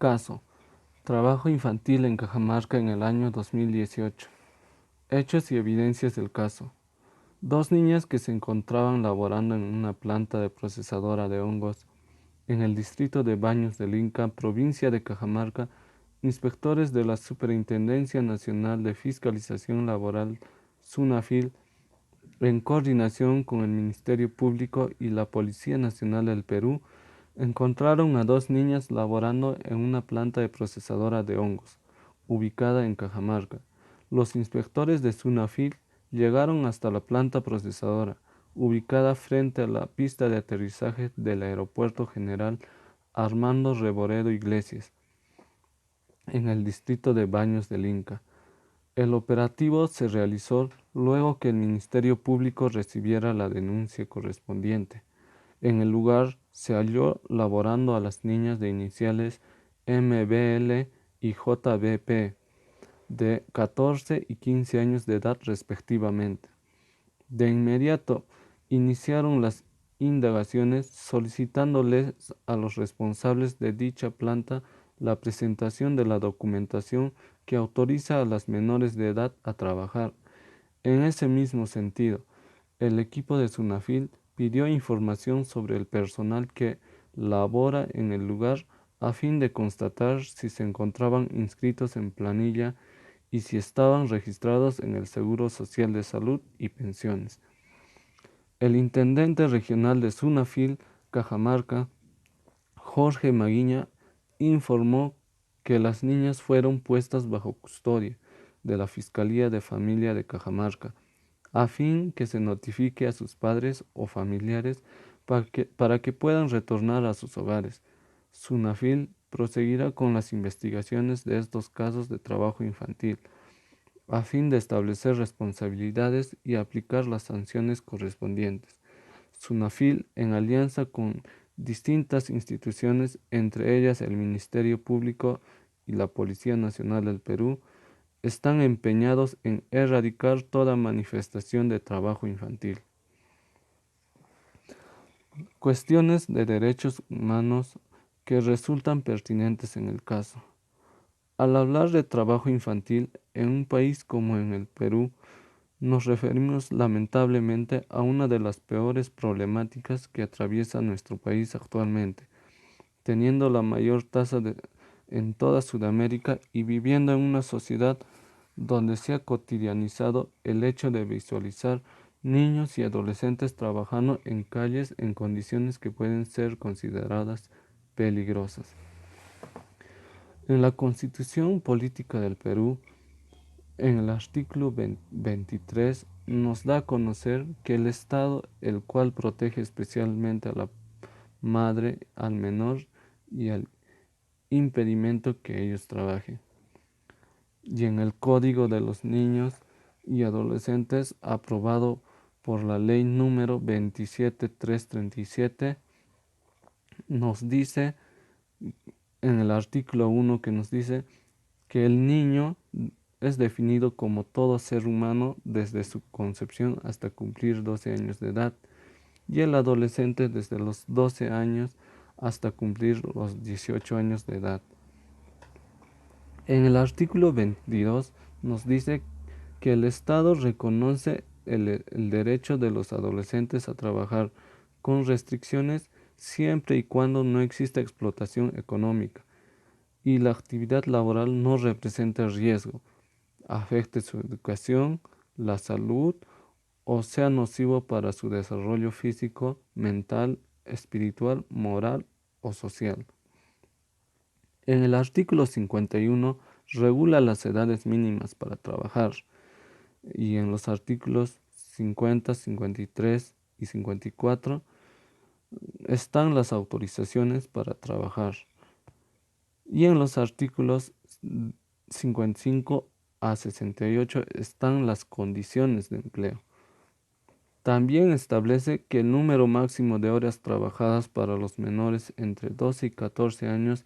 Caso: Trabajo infantil en Cajamarca en el año 2018. Hechos y evidencias del caso. Dos niñas que se encontraban laborando en una planta de procesadora de hongos en el distrito de Baños del Inca, provincia de Cajamarca, inspectores de la Superintendencia Nacional de Fiscalización Laboral, SUNAFIL, en coordinación con el Ministerio Público y la Policía Nacional del Perú, encontraron a dos niñas laborando en una planta de procesadora de hongos, ubicada en Cajamarca. Los inspectores de SUNAFIL llegaron hasta la planta procesadora, ubicada frente a la pista de aterrizaje del Aeropuerto General Armando Reboredo Iglesias, en el distrito de Baños del Inca. El operativo se realizó luego que el Ministerio Público recibiera la denuncia correspondiente. En el lugar se halló laborando a las niñas de iniciales MBL y JBP, de 14 y 15 años de edad respectivamente. De inmediato iniciaron las indagaciones solicitándoles a los responsables de dicha planta la presentación de la documentación que autoriza a las menores de edad a trabajar. En ese mismo sentido, el equipo de SUNAFIL pidió información sobre el personal que labora en el lugar a fin de constatar si se encontraban inscritos en planilla y si estaban registrados en el Seguro Social de Salud y Pensiones. El intendente regional de SUNAFIL, Cajamarca, Jorge Maguiña, informó que las niñas fueron puestas bajo custodia de la Fiscalía de Familia de Cajamarca, a fin que se notifique a sus padres o familiares para que puedan retornar a sus hogares. SUNAFIL proseguirá con las investigaciones de estos casos de trabajo infantil, a fin de establecer responsabilidades y aplicar las sanciones correspondientes. SUNAFIL, en alianza con distintas instituciones, entre ellas el Ministerio Público y la Policía Nacional del Perú, están empeñados en erradicar toda manifestación de trabajo infantil. Cuestiones de derechos humanos que resultan pertinentes en el caso. Al hablar de trabajo infantil en un país como en el Perú, nos referimos lamentablemente a una de las peores problemáticas que atraviesa nuestro país actualmente, teniendo la mayor tasa en toda Sudamérica y viviendo en una sociedad donde se ha cotidianizado el hecho de visualizar niños y adolescentes trabajando en calles en condiciones que pueden ser consideradas peligrosas. En la Constitución Política del Perú, en el artículo 23, nos da a conocer que el Estado, el cual protege especialmente a la madre, al menor y al impedimento que ellos trabajen. Y en el Código de los Niños y Adolescentes, aprobado por la ley número 27337, nos dice, en el artículo 1, que nos dice que el niño es definido como todo ser humano desde su concepción hasta cumplir 12 años de edad, y el adolescente desde los 12 años hasta cumplir los 18 años de edad. En el artículo 22 nos dice que el Estado reconoce el derecho de los adolescentes a trabajar con restricciones siempre y cuando no exista explotación económica y la actividad laboral no represente riesgo, afecte su educación, la salud o sea nocivo para su desarrollo físico, mental, espiritual, moral o social. En el artículo 51 regula las edades mínimas para trabajar y en los artículos 50, 53 y 54 están las autorizaciones para trabajar y en los artículos 55 a 68 están las condiciones de empleo. También establece que el número máximo de horas trabajadas para los menores entre 12 y 14 años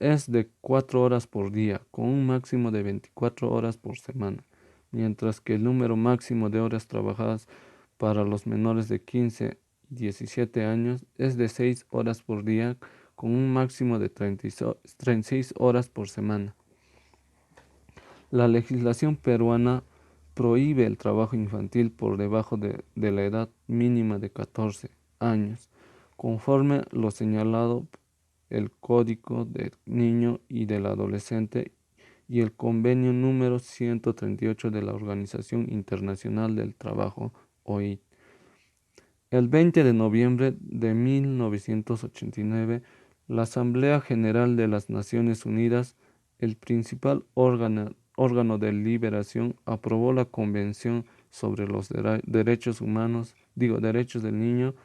es de 4 horas por día, con un máximo de 24 horas por semana, mientras que el número máximo de horas trabajadas para los menores de 15 y 17 años es de 6 horas por día, con un máximo de 36 horas por semana. La legislación peruana prohíbe el trabajo infantil por debajo de la edad mínima de 14 años, conforme lo señalado el Código del Niño y del Adolescente y el Convenio número 138 de la Organización Internacional del Trabajo, OIT. El 20 de noviembre de 1989, la Asamblea General de las Naciones Unidas, el principal órgano de liberación, aprobó la Convención sobre los derechos humanos, derechos del niño.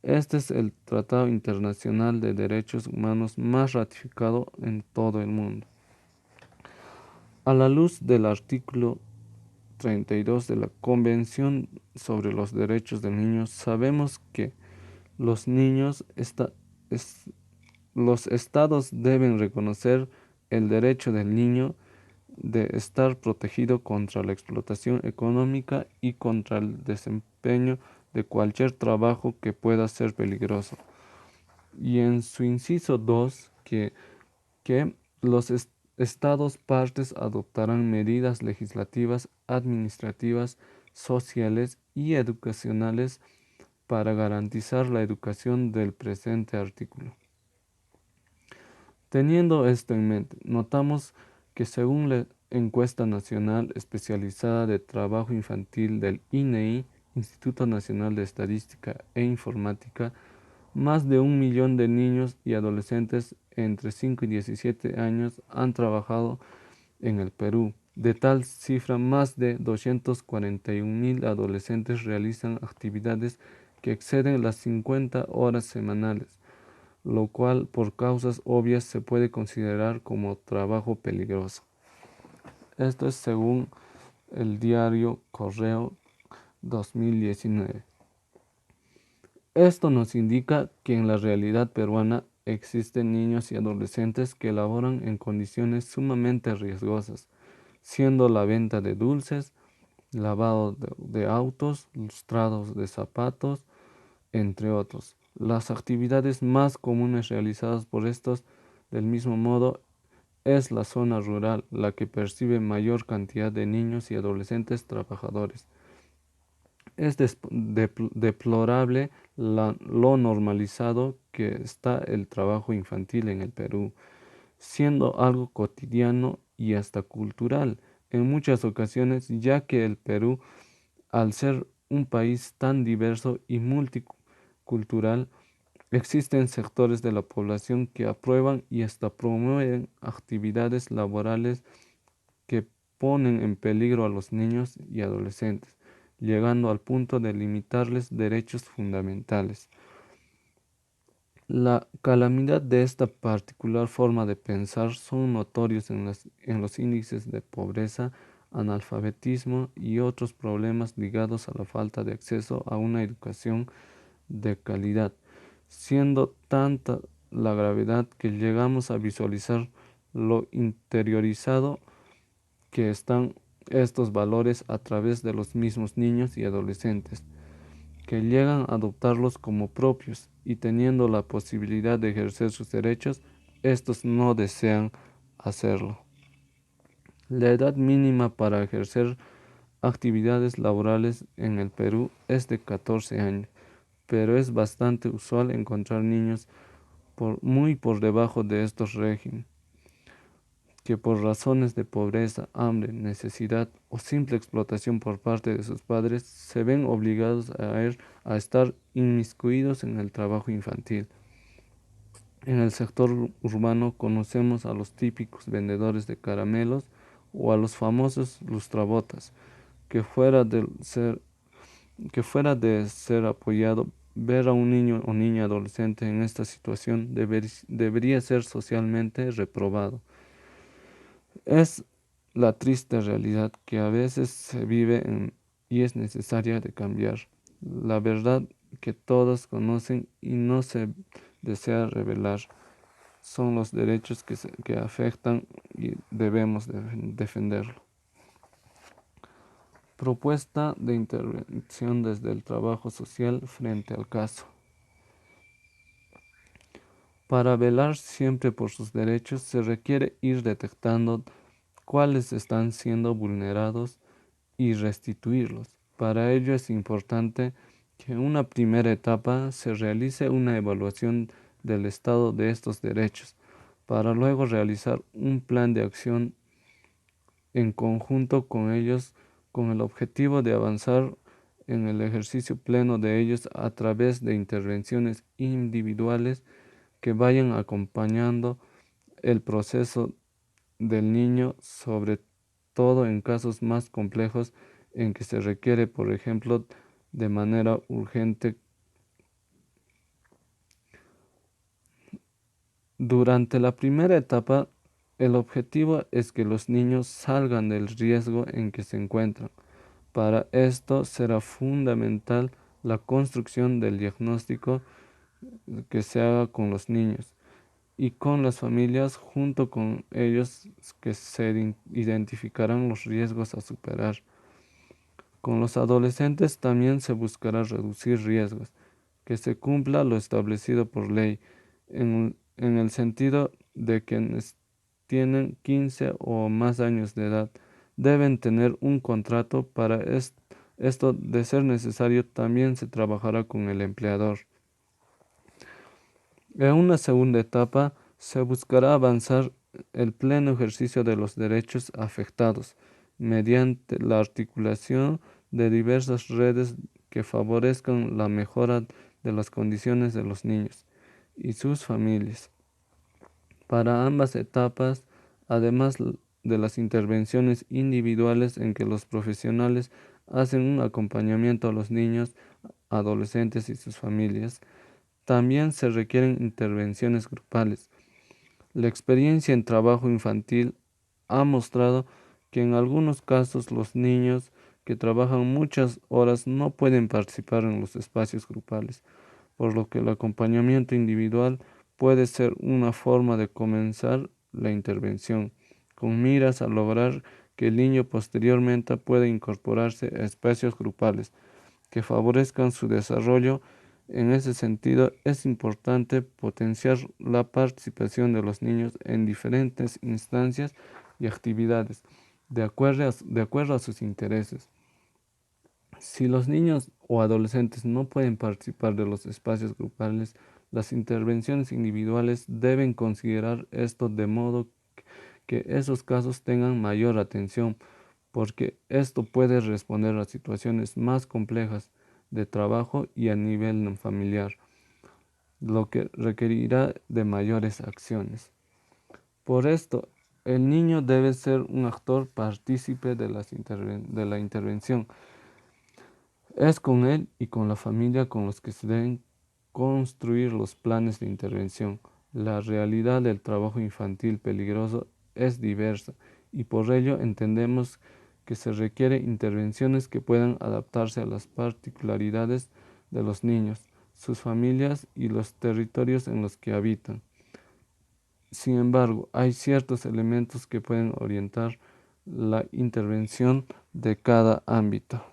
Este es el tratado internacional de derechos humanos más ratificado en todo el mundo. A la luz del artículo 32 de la Convención sobre los Derechos del Niño, sabemos que los niños los estados deben reconocer el derecho del niño de estar protegido contra la explotación económica y contra el desempeño de cualquier trabajo que pueda ser peligroso. Y en su inciso 2, que los estados partes adoptarán medidas legislativas, administrativas, sociales y educacionales para garantizar la educación del presente artículo. Teniendo esto en mente, notamos que según la encuesta nacional especializada de trabajo infantil del INEI, Instituto Nacional de Estadística e Informática, más de 1 millón de niños y adolescentes entre 5 y 17 años han trabajado en el Perú. De tal cifra, más de 241.000 adolescentes realizan actividades que exceden las 50 horas semanales, lo cual por causas obvias se puede considerar como trabajo peligroso. Esto es según el diario Correo 2019. Esto nos indica que en la realidad peruana existen niños y adolescentes que laboran en condiciones sumamente riesgosas, siendo la venta de dulces, lavado de autos, lustrados de zapatos, entre otros. Las actividades más comunes realizadas por estos, del mismo modo, es la zona rural la que percibe mayor cantidad de niños y adolescentes trabajadores. Es deplorable lo normalizado que está el trabajo infantil en el Perú, siendo algo cotidiano y hasta cultural en muchas ocasiones, ya que el Perú, al ser un país tan diverso y multicultural, existen sectores de la población que aprueban y hasta promueven actividades laborales que ponen en peligro a los niños y adolescentes, llegando al punto de limitarles derechos fundamentales. La calamidad de esta particular forma de pensar son notorios en los índices de pobreza, analfabetismo y otros problemas ligados a la falta de acceso a una educación de calidad, siendo tanta la gravedad que llegamos a visualizar lo interiorizado que están estos valores a través de los mismos niños y adolescentes, que llegan a adoptarlos como propios y teniendo la posibilidad de ejercer sus derechos, estos no desean hacerlo. La edad mínima para ejercer actividades laborales en el Perú es de 14 años, pero es bastante usual encontrar niños muy por debajo de estos regímenes, que por razones de pobreza, hambre, necesidad o simple explotación por parte de sus padres se ven obligados a estar inmiscuidos en el trabajo infantil. En el sector urbano conocemos a los típicos vendedores de caramelos o a los famosos lustrabotas, que fuera de ser apoyado, ver a un niño o niña adolescente en esta situación debería ser socialmente reprobado. Es la triste realidad que a veces se vive y es necesaria de cambiar. La verdad que todos conocen y no se desea revelar son los derechos que afectan y debemos defenderlo. Propuesta de intervención desde el trabajo social frente al caso. Para velar siempre por sus derechos se requiere ir detectando cuáles están siendo vulnerados y restituirlos. Para ello es importante que en una primera etapa se realice una evaluación del estado de estos derechos, para luego realizar un plan de acción en conjunto con ellos con el objetivo de avanzar en el ejercicio pleno de ellos a través de intervenciones individuales que vayan acompañando el proceso del niño, sobre todo en casos más complejos en que se requiere, por ejemplo, de manera urgente. Durante la primera etapa, el objetivo es que los niños salgan del riesgo en que se encuentran. Para esto será fundamental la construcción del diagnóstico que se haga con los niños y con las familias, junto con ellos que se identificarán los riesgos a superar. Con los adolescentes también se buscará reducir riesgos, que se cumpla lo establecido por ley, en el sentido de quienes tienen 15 o más años de edad deben tener un contrato. Para esto, de ser necesario, también se trabajará con el empleador. En una segunda etapa, se buscará avanzar el pleno ejercicio de los derechos afectados mediante la articulación de diversas redes que favorezcan la mejora de las condiciones de los niños y sus familias. Para ambas etapas, además de las intervenciones individuales en que los profesionales hacen un acompañamiento a los niños, adolescentes y sus familias, también se requieren intervenciones grupales. La experiencia en trabajo infantil ha mostrado que en algunos casos los niños que trabajan muchas horas no pueden participar en los espacios grupales, por lo que el acompañamiento individual puede ser una forma de comenzar la intervención, con miras a lograr que el niño posteriormente pueda incorporarse a espacios grupales que favorezcan su desarrollo. En ese sentido, es importante potenciar la participación de los niños en diferentes instancias y actividades, de acuerdo a sus intereses. Si los niños o adolescentes no pueden participar de los espacios grupales, las intervenciones individuales deben considerar esto de modo que esos casos tengan mayor atención, porque esto puede responder a situaciones más complejas de trabajo y a nivel familiar, lo que requerirá de mayores acciones. Por esto, el niño debe ser un actor partícipe de la intervención. Es con él y con la familia con los que se deben construir los planes de intervención. La realidad del trabajo infantil peligroso es diversa y por ello entendemos que se requiere intervenciones que puedan adaptarse a las particularidades de los niños, sus familias y los territorios en los que habitan. Sin embargo, hay ciertos elementos que pueden orientar la intervención de cada ámbito.